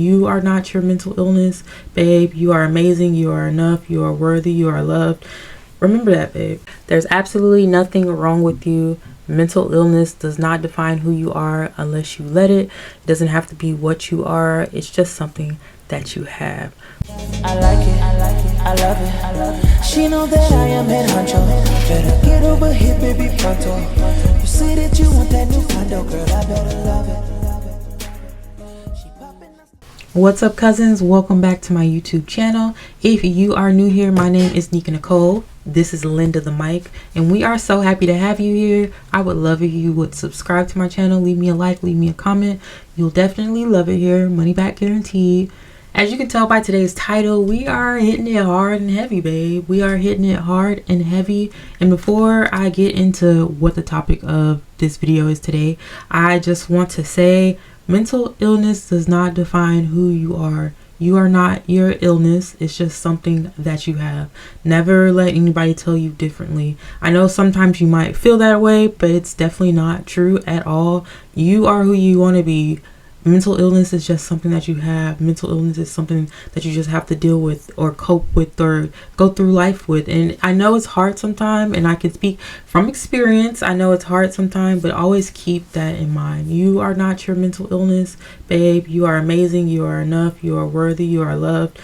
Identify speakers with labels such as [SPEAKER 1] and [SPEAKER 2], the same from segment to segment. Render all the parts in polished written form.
[SPEAKER 1] You are not your mental illness, babe. You are amazing. You are enough. You are worthy. You are loved. Remember that, babe. There's absolutely nothing wrong with you. Mental illness does not define who you are unless you let it. It doesn't have to be what you are. It's just something that you have.
[SPEAKER 2] I like it, I like it, I love it, I love it. She know that I am head honcho. Better get over here, baby, pronto. You say that you want that new condo, girl, I better love it.
[SPEAKER 1] What's up, cousins? Welcome back to my YouTube channel. If you are new here, my name is Nika Nicole. This is Linda the mic, and we are so happy to have you here. I would love if you would subscribe to my channel, leave me a like, leave me a comment. You'll definitely love it here. Money back guaranteed. As you can tell by today's title, we are hitting it hard and heavy, babe. We are hitting it hard and heavy. And before I get into what the topic of this video is today, I just want to say mental illness does not define who you are. You are not your illness. It's just something that you have. Never let anybody tell you differently. I know sometimes you might feel that way, but it's definitely not true at all. You are who you want to be. Mental illness is just something that you have. Mental illness is something that you just have to deal with or cope with or go through life with. And I know it's hard sometimes, and I can speak from experience. I know it's hard sometimes, but always keep that in mind. You are not your mental illness, babe. You are amazing. You are enough. You are worthy. You are loved.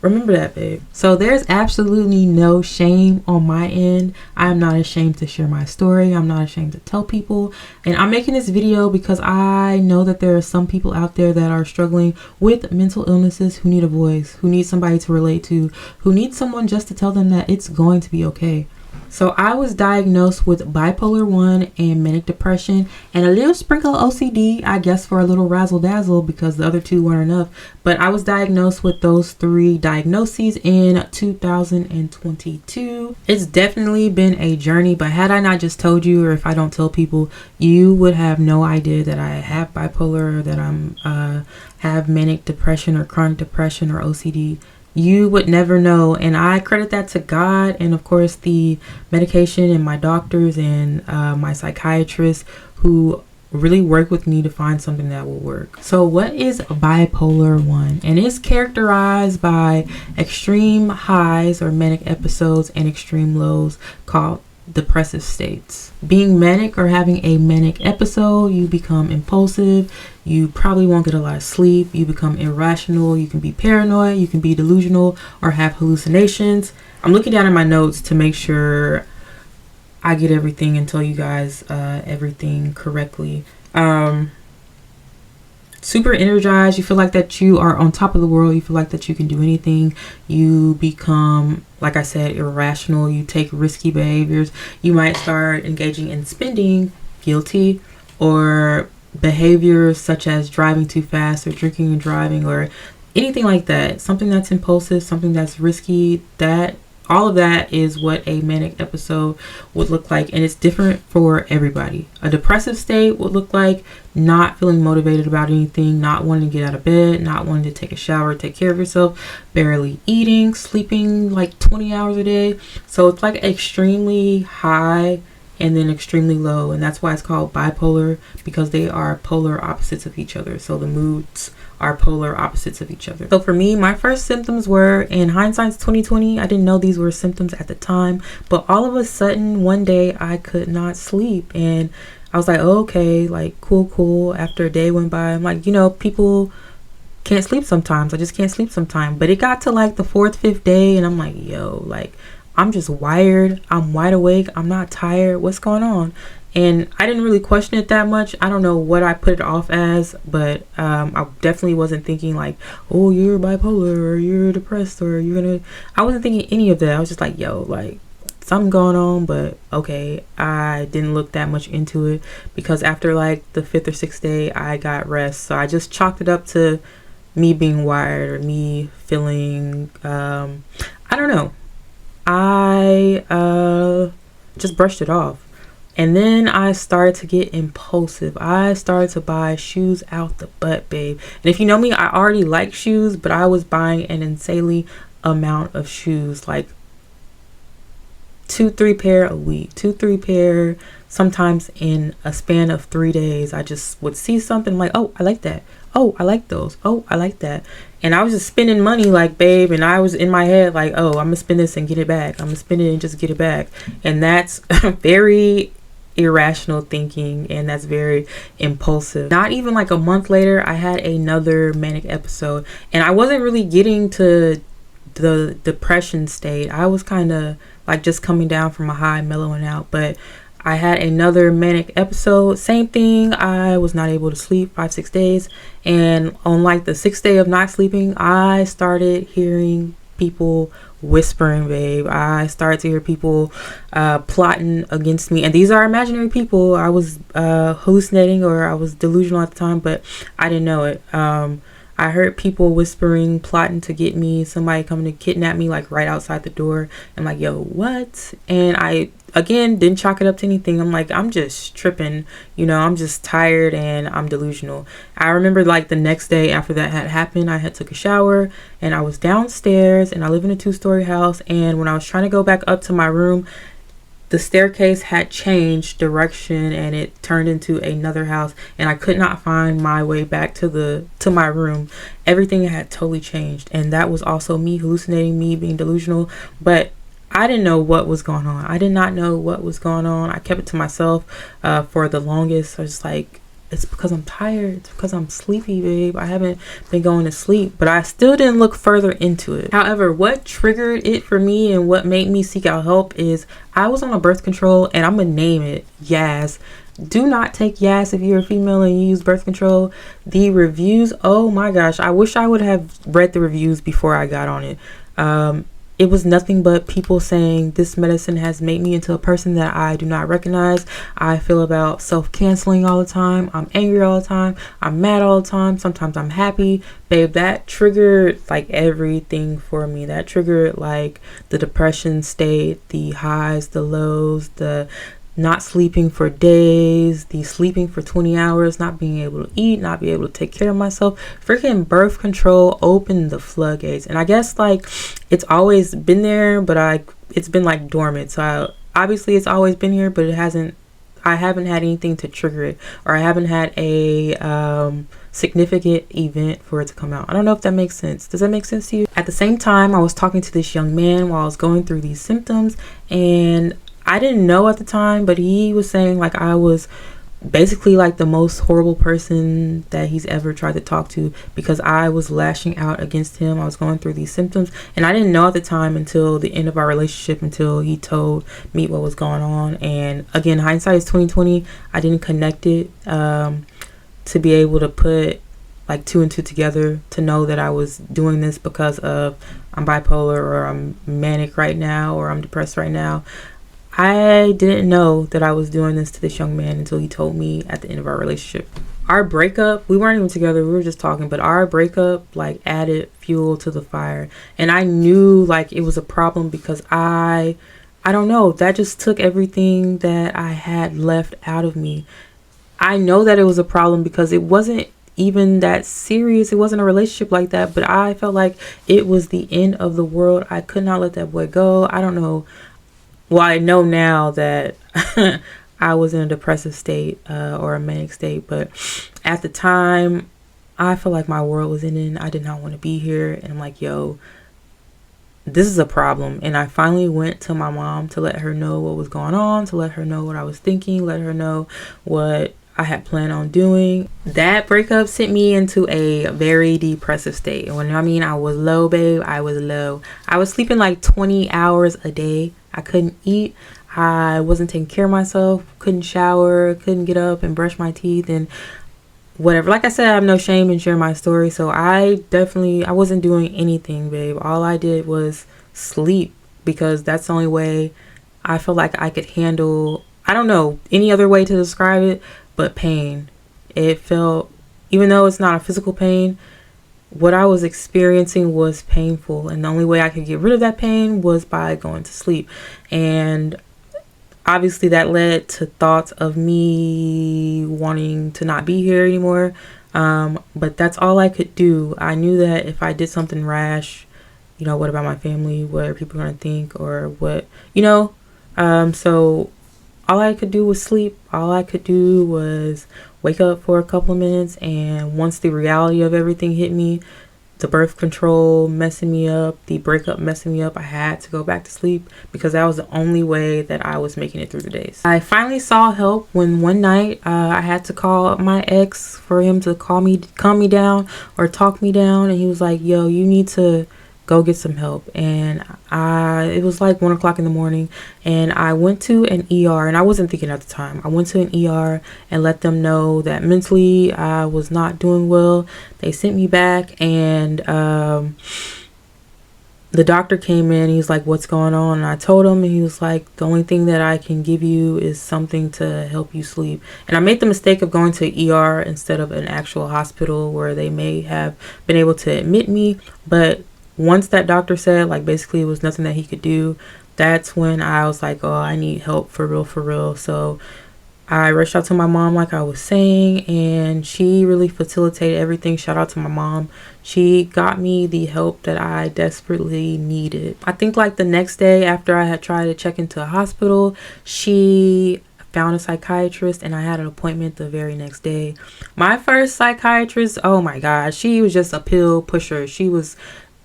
[SPEAKER 1] Remember that, babe. So there's absolutely no shame on my end. I'm not ashamed to share my story. I'm not ashamed to tell people. And I'm making this video because I know that there are some people out there that are struggling with mental illnesses who need a voice, who need somebody to relate to, who need someone just to tell them that it's going to be okay. So I was diagnosed with bipolar 1 and manic depression and a little sprinkle of OCD, I guess, for a little razzle dazzle because the other two weren't enough. But I was diagnosed with those 3 diagnoses in 2022. It's definitely been a journey, but had I not just told you, or if I don't tell people, you would have no idea that I have bipolar, or that I'm have manic depression or chronic depression or OCD. You would never know, and I credit that to God and of course the medication and my doctors and my psychiatrist who really work with me to find something that will work. So what is bipolar 1? And it's characterized by extreme highs or manic episodes and extreme lows called depressive states. Being manic or having a manic episode, you become impulsive, you probably won't get a lot of sleep, you become irrational, you can be paranoid, you can be delusional or have hallucinations. I'm looking down at my notes to make sure I get everything and tell you guys everything correctly. Super energized, you feel like that you are on top of the world, you feel like that you can do anything. You become, like I said, irrational, you take risky behaviors. You might start engaging in spending, guilty, or behaviors such as driving too fast or drinking and driving or anything like that. Something that's impulsive, something that's risky, that all of that is what a manic episode would look like, and it's different for everybody. A depressive state would look like not feeling motivated about anything, not wanting to get out of bed, not wanting to take a shower, take care of yourself, barely eating, sleeping like 20 hours a day. So it's like extremely high and then extremely low, and that's why it's called bipolar, because they are polar opposites of each other. So the moods are polar opposites of each other. So for me, my first symptoms were, in hindsight's 2020, I didn't know these were symptoms at the time, but all of a sudden one day I could not sleep, and I was like, oh, okay, like cool. After a day went by, I'm like, you know, people can't sleep sometimes. I just can't sleep sometimes. But it got to like the 4th, 5th day, and I'm like, yo, like I'm just wired, I'm wide awake, I'm not tired, what's going on? And I didn't really question it that much. I don't know what I put it off as, but I definitely wasn't thinking like, oh, you're bipolar or you're depressed or you're gonna, I wasn't thinking any of that. I was just like, yo, like something going on, but okay. I didn't look that much into it because after like the 5th or 6th day, I got rest. So I just chalked it up to me being wired or me feeling, I don't know. I just brushed it off. And then I started to get impulsive. I started to buy shoes out the butt, babe. And if you know me, I already like shoes, but I was buying an insanely amount of shoes, like 2-3 pair a week, 2-3 pair, sometimes in a span of 3 days. I just would see something like, oh, I like that. Oh, I like those. Oh, I like that. And I was just spending money like, babe, and I was in my head like, oh, I'm gonna spend this and get it back. I'm gonna spend it and just get it back. And that's very irrational thinking, and that's very impulsive. Not even like a month later, I had another manic episode, and I wasn't really getting to the depression state. I was kind of like just coming down from a high, mellowing out. But I had another manic episode, same thing. I was not able to sleep 5-6 days, and on like the 6th day of not sleeping, I started hearing people whispering, babe. I started to hear people plotting against me, and these are imaginary people. I was hallucinating, or I was delusional at the time, but I didn't know it. I heard people whispering, plotting to get me, somebody coming to kidnap me, like right outside the door. I'm like, yo, what? And I, again, didn't chalk it up to anything. I'm like, I'm just tripping, you know, I'm just tired and I'm delusional. I remember like the next day after that had happened, I had took a shower and I was downstairs, and I live in a 2-story house. And when I was trying to go back up to my room, the staircase had changed direction and it turned into another house, and I could not find my way back to my room. Everything had totally changed, and that was also me hallucinating, me being delusional. But I didn't know what was going on. I did not know what was going on. I kept it to myself for the longest. I was just like, it's because I'm tired. It's because I'm sleepy, babe. I haven't been going to sleep. But I still didn't look further into it. However, what triggered it for me and what made me seek out help is I was on a birth control, and I'm going to name it Yaz. Do not take Yaz if you're a female and you use birth control. The reviews, oh my gosh. I wish I would have read the reviews before I got on it. It was nothing but people saying this medicine has made me into a person that I do not recognize. I feel about self-canceling all the time. I'm angry all the time. I'm mad all the time. Sometimes I'm happy. Babe, that triggered like everything for me. That triggered like the depression state, the highs, the lows, the not sleeping for days, the sleeping for 20 hours, not being able to eat, not be able to take care of myself. Freaking birth control opened the floodgates. And I guess like it's always been there, but it's been like dormant. So obviously it's always been here, but I haven't had anything to trigger it, or I haven't had a significant event for it to come out. I don't know if that makes sense. Does that make sense to you? At the same time, I was talking to this young man while I was going through these symptoms, and I didn't know at the time, but he was saying like I was basically like the most horrible person that he's ever tried to talk to, because I was lashing out against him. I was going through these symptoms, and I didn't know at the time until the end of our relationship, until he told me what was going on. And again, hindsight is 2020. I didn't connect it to be able to put like 2 and 2 together, to know that I was doing this because of I'm bipolar, or I'm manic right now, or I'm depressed right now. I didn't know that I was doing this to this young man until he told me at the end of our relationship. Our breakup, we weren't even together, we were just talking, but our breakup like added fuel to the fire. And I knew like it was a problem, because I don't know, that just took everything that I had left out of me. I know that it was a problem because it wasn't even that serious. It wasn't a relationship like that, but I felt like it was the end of the world. I could not let that boy go. I don't know. Well, I know now that I was in a depressive state or a manic state, but at the time, I felt like my world was ending. I did not want to be here. And I'm like, yo, this is a problem. And I finally went to my mom to let her know what was going on, to let her know what I was thinking, let her know what I had planned on doing. That breakup sent me into a very depressive state. And when I mean I was low, babe, I was low. I was sleeping like 20 hours a day. I couldn't eat. I wasn't taking care of myself. Couldn't shower. Couldn't get up and brush my teeth and whatever. Like I said, I have no shame in sharing my story. So I wasn't doing anything, babe. All I did was sleep, because that's the only way I felt like I could handle, I don't know any other way to describe it, but pain. It felt, even though it's not a physical pain, what I was experiencing was painful, and the only way I could get rid of that pain was by going to sleep. And obviously that led to thoughts of me wanting to not be here anymore, but that's all I could do. I knew that if I did something rash, you know, what about my family? What are people going to think? Or what, you know? So all I could do was sleep. All I could do was wake up for a couple of minutes, and once the reality of everything hit me, the birth control messing me up, the breakup messing me up, I had to go back to sleep because that was the only way that I was making it through the days. I finally saw help when one night I had to call my ex for him to calm me down or talk me down, and he was like, yo, you need to go get some help. And it was like 1 o'clock in the morning, and I went to an ER, and I wasn't thinking at the time. I went to an ER and let them know that mentally I was not doing well. They sent me back, and the doctor came in. He's like, what's going on? And I told him, and he was like, the only thing that I can give you is something to help you sleep. And I made the mistake of going to ER instead of an actual hospital where they may have been able to admit me. But once that doctor said, like, basically it was nothing that he could do, that's when I was like, oh, I need help for real, for real. So I reached out to my mom, like I was saying, and she really facilitated everything. Shout out to my mom. She got me the help that I desperately needed. I think like the next day after I had tried to check into a hospital, she found a psychiatrist, and I had an appointment the very next day. My first psychiatrist, oh my God, she was just a pill pusher. She was,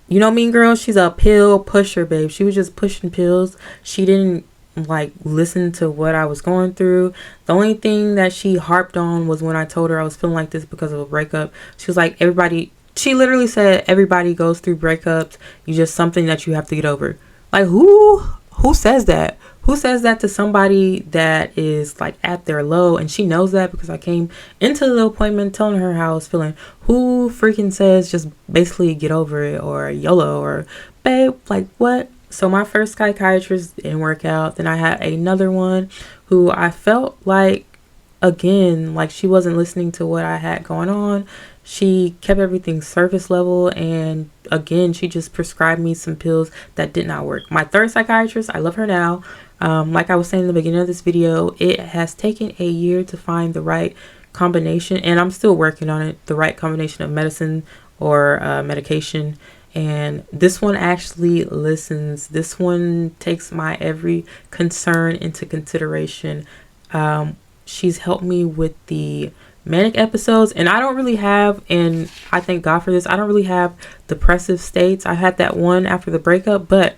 [SPEAKER 1] you know, Mean Girl, she's a pill pusher, babe. She was just pushing pills. She didn't like listen to what I was going through. The only thing that she harped on was when I told her I was feeling like this because of a breakup. She was like, she literally said, everybody goes through breakups. You just something that you have to get over. Like, who says that? Who says that to somebody that is like at their low? And she knows that because I came into the appointment telling her how I was feeling. Who freaking says just basically get over it, or YOLO, or babe, like what? So my first psychiatrist didn't work out. Then I had another one who I felt like, again, like she wasn't listening to what I had going on. She kept everything surface level, and again, she just prescribed me some pills that did not work. My third psychiatrist, I love her now. Like I was saying in the beginning of this video, it has taken a year to find the right combination, and I'm still working on it, the right combination of medicine or medication. And this one actually listens. This one takes my every concern into consideration. She's helped me with the manic episodes, and I don't really have, and I thank God for this, I don't really have depressive states. I had that one after the breakup, but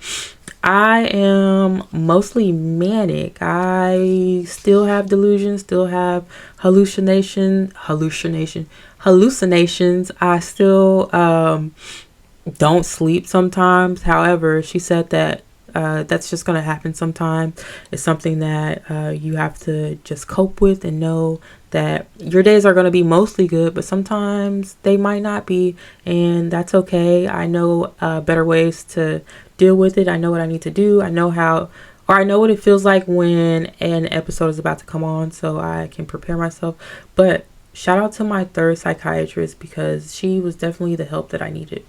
[SPEAKER 1] I am mostly manic. I still have delusions, still have hallucinations. I still don't sleep sometimes. However, she said that that's just going to happen sometime. It's something that you have to just cope with and know that your days are going to be mostly good, but sometimes they might not be, and that's okay. I know better ways to deal with it. I know what I need to do. I know what it feels like when an episode is about to come on, so I can prepare myself. But shout out to my third psychiatrist because she was definitely the help that I needed.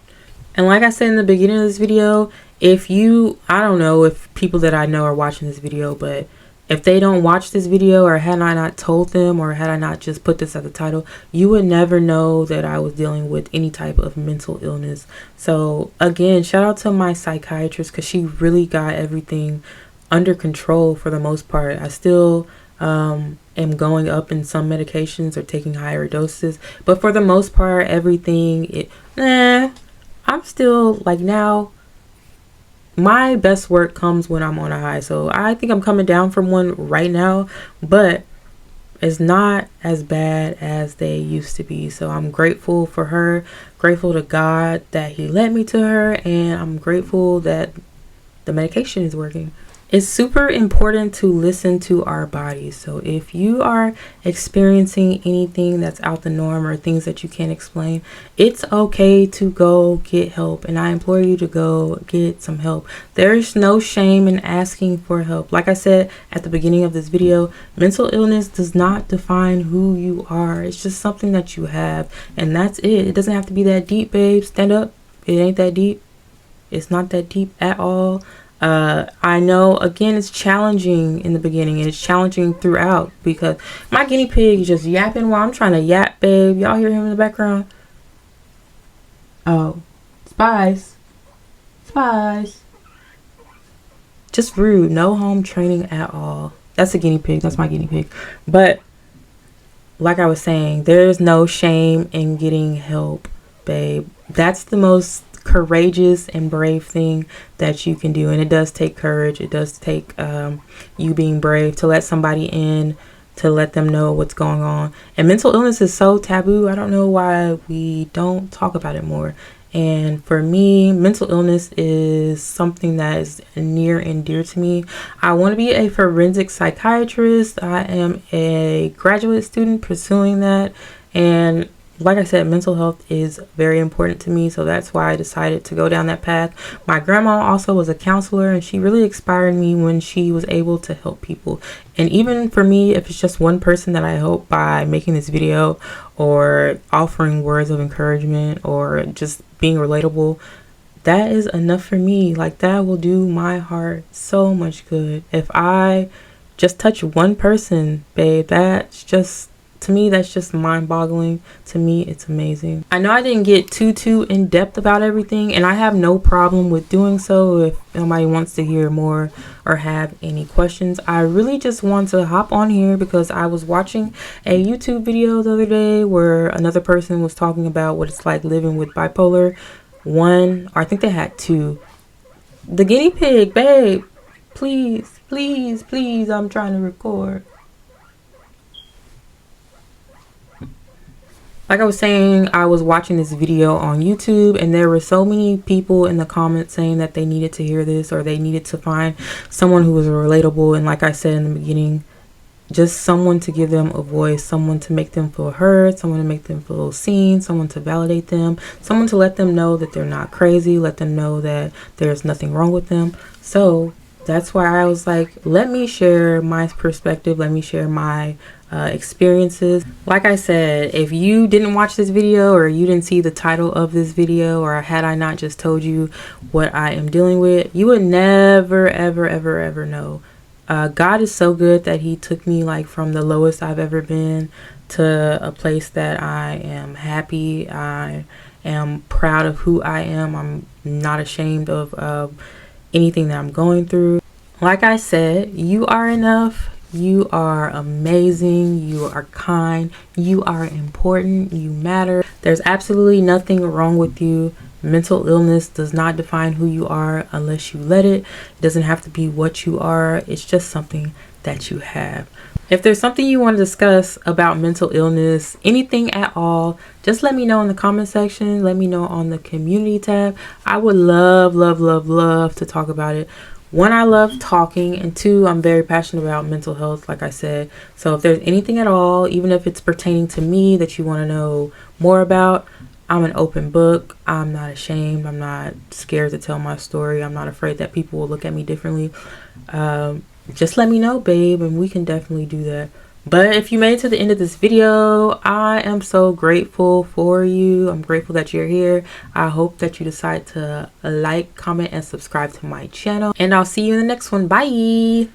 [SPEAKER 1] And like I said in the beginning of this video, I don't know if people that I know are watching this video, but if they don't watch this video, or had I not told them, or had I not just put this as the title, you would never know that I was dealing with any type of mental illness. So again, shout out to my psychiatrist because she really got everything under control for the most part. I still am going up in some medications or taking higher doses, but for the most part, everything, I'm still like, now my best work comes when I'm on a high. So I think I'm coming down from one right now, but it's not as bad as they used to be. So I'm grateful for her, grateful to God that he led me to her, and I'm grateful that the medication is working. It's super important to listen to our bodies. So if you are experiencing anything that's out the norm or things that you can't explain, it's okay to go get help. And I implore you to go get some help. There's no shame in asking for help. Like I said at the beginning of this video, mental illness does not define who you are. It's just something that you have, and that's it. It doesn't have to be that deep, babe. Stand up. It ain't that deep. It's not that deep at all. I know, again, it's challenging in the beginning, and it's challenging throughout because my guinea pig is just yapping while I'm trying to yap, babe. Y'all hear him in the background? Oh, spies. Just rude. No home training at all. That's a guinea pig. That's my guinea pig. But like I was saying, there's no shame in getting help, babe. That's the most courageous and brave thing that you can do. And it does take courage. It does take you being brave to let somebody in, to let them know what's going on. And mental illness is so taboo. I don't know why we don't talk about it more. And for me, mental illness is something that is near and dear to me. I want to be a forensic psychiatrist. I am a graduate student pursuing that. And like I said, mental health is very important to me. So that's why I decided to go down that path. My grandma also was a counselor, and she really inspired me when she was able to help people. And even for me, if it's just one person that I help by making this video or offering words of encouragement or just being relatable, that is enough for me. Like, that will do my heart so much good. If I just touch one person, babe, that's just, to me, that's just mind-boggling. To me, it's amazing. I know I didn't get too in depth about everything, and I have no problem with doing so if nobody wants to hear more or have any questions. I really just want to hop on here because I was watching a YouTube video the other day where another person was talking about what it's like living with bipolar 1, or I think they had 2. The guinea pig, babe, please, please, please, I'm trying to record. Like I was saying, I was watching this video on YouTube, and there were so many people in the comments saying that they needed to hear this, or they needed to find someone who was relatable. And like I said in the beginning, just someone to give them a voice, someone to make them feel heard, someone to make them feel seen, someone to validate them, someone to let them know that they're not crazy, let them know that there's nothing wrong with them. So that's why I was like, let me share my perspective, let me share my experiences. Like I said, if you didn't watch this video, or you didn't see the title of this video, or had I not just told you what I am dealing with, you would never ever know. God is so good that he took me like from the lowest I've ever been to a place that I am happy. I am proud of who I am. I'm not ashamed of anything that I'm going through. Like I said, you are enough. You are amazing. You are kind. You are important. You matter. There's absolutely nothing wrong with you. Mental illness does not define who you are unless you let it. It doesn't have to be what you are. It's just something that you have. If there's something you want to discuss about mental illness, anything at all, just let me know in the comment section. Let me know on the community tab. I would love to talk about it. 1, I love talking, and 2, I'm very passionate about mental health, like I said. So if there's anything at all, even if it's pertaining to me that you want to know more about, I'm an open book. I'm not ashamed. I'm not scared to tell my story. I'm not afraid that people will look at me differently. Just let me know, babe, and we can definitely do that. But if you made it to the end of this video, I am so grateful for you. I'm grateful that you're here. I hope that you decide to like, comment, and subscribe to my channel. And I'll see you in the next one. Bye.